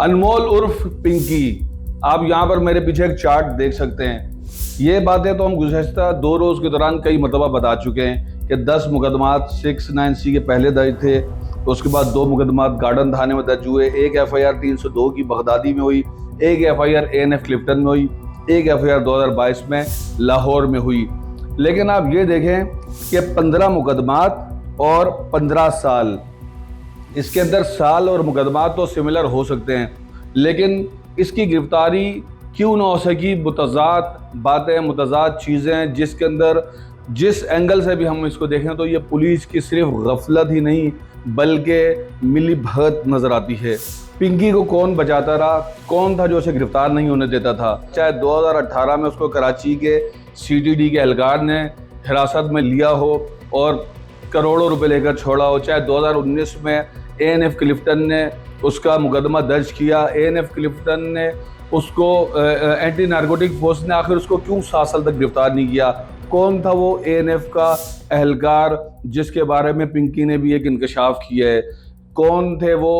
अनमोल उर्फ पिंकी, आप यहाँ पर मेरे पीछे एक चार्ट देख सकते हैं। ये बातें तो हम गुज़श्ता 2 रोज़ के दौरान कई मरतबा बता चुके हैं कि 10 मुकदमात 696 के पहले दर्ज थे, उसके बाद 2 मुकदमात गार्डन थाने में दर्ज हुए, एक FIR 302 की बगदादी में हुई, एक FIR ANF क्लिफ्टन में हुई, एक FIR 2022 में लाहौर में हुई। लेकिन आप ये देखें कि 15 मुकदमात और 15 साल, इसके अंदर साल और मुकदमात तो सिमिलर हो सकते हैं, लेकिन इसकी गिरफ्तारी क्यों ना हो सकी। मुतज़ाद बातें, मुतज़ाद चीज़ें, जिसके अंदर जिस एंगल से भी हम इसको देखें तो ये पुलिस की सिर्फ गफलत ही नहीं बल्कि मिली भगत नज़र आती है। पिंकी को कौन बचाता रहा, कौन था जो उसे गिरफ्तार नहीं होने देता था। चाहे 2018 में उसको कराची के CTD के एहलकार ने हिरासत में लिया हो और करोड़ों रुपए लेकर छोड़ा हो, चाहे 2019 में ANF क्लिफ्टन ने उसका मुकदमा दर्ज किया, ANF क्लिफ्टन ने उसको एंटी नारकोटिक फोर्स ने आखिर उसको क्यों 7 साल तक गिरफ्तार नहीं किया। कौन था वो ANF का एहलकार जिसके बारे में पिंकी ने भी एक इंकशाफ किया है। कौन थे वो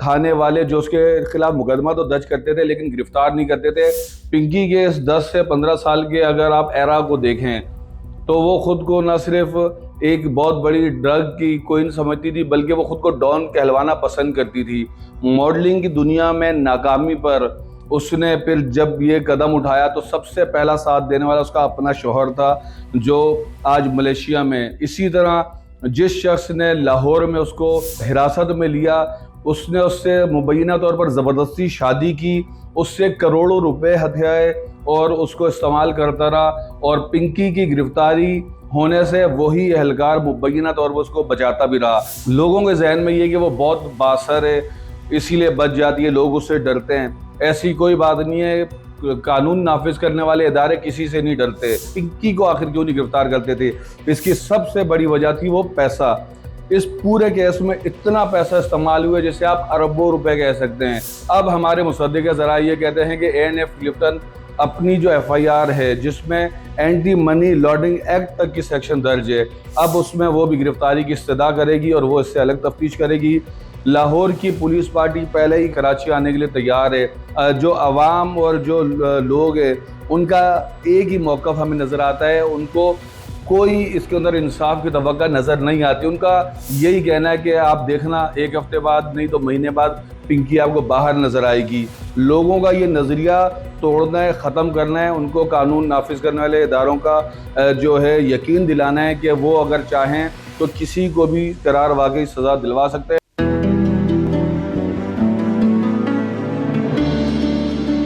थाने वाले जो उसके खिलाफ मुकदमा तो दर्ज करते थे लेकिन गिरफ्तार नहीं करते थे। पिंकी के इस 10 से 15 साल के अगर आप एरा को देखें तो वो खुद को न सिर्फ एक बहुत बड़ी ड्रग की क्वीन समझती थी बल्कि वो खुद को डॉन कहलवाना पसंद करती थी। मॉडलिंग की दुनिया में नाकामी पर उसने फिर जब ये कदम उठाया तो सबसे पहला साथ देने वाला उसका अपना शौहर था जो आज मलेशिया में। इसी तरह जिस शख्स ने लाहौर में उसको हिरासत में लिया, उसने उससे मुबैना तौर पर ज़बरदस्ती शादी की, उससे करोड़ों रुपए हथियाए और उसको इस्तेमाल करता रहा। और पिंकी की गिरफ्तारी होने से वही एहलकार मुबैना तौर पर उसको बचाता भी रहा। लोगों के जहन में ये कि वो बहुत बासर है इसीलिए बच जाती है, लोग उससे डरते हैं। ऐसी कोई बात नहीं है, कानून नाफिज करने वाले इदारे किसी से नहीं डरते। पिंकी को आखिर क्यों नहीं गिरफ्तार करते थे? इसकी सबसे बड़ी वजह थी वो पैसा। इस पूरे केस में इतना पैसा इस्तेमाल हुआ जिसे आप अरबों रुपए कह सकते हैं। अब हमारे मुसद्दिक़ ज़रा ये कहते हैं कि ANF क्लिफ्टन अपनी जो FIR है जिसमें एंटी मनी लॉन्ड्रिंग एक्ट तक की सेक्शन दर्ज है, अब उसमें वो भी गिरफ्तारी की इस्तदा करेगी और वो इससे अलग तफ्तीश करेगी। लाहौर की पुलिस पार्टी पहले ही कराची आने के लिए तैयार है। जो अवाम और जो लोग हैं उनका एक ही मौक़िफ़ हमें नज़र आता है, उनको कोई इसके अंदर इंसाफ की तवक्का नज़र नहीं आती। उनका यही कहना है कि आप देखना एक हफ्ते बाद नहीं तो महीने बाद पिंकी आपको बाहर नज़र आएगी। लोगों का ये नज़रिया तोड़ना है, ख़त्म करना है। उनको कानून नाफिज करने वाले इदारों का जो है यकीन दिलाना है कि वो अगर चाहें तो किसी को भी करार वाकई सज़ा दिलवा सकते हैं।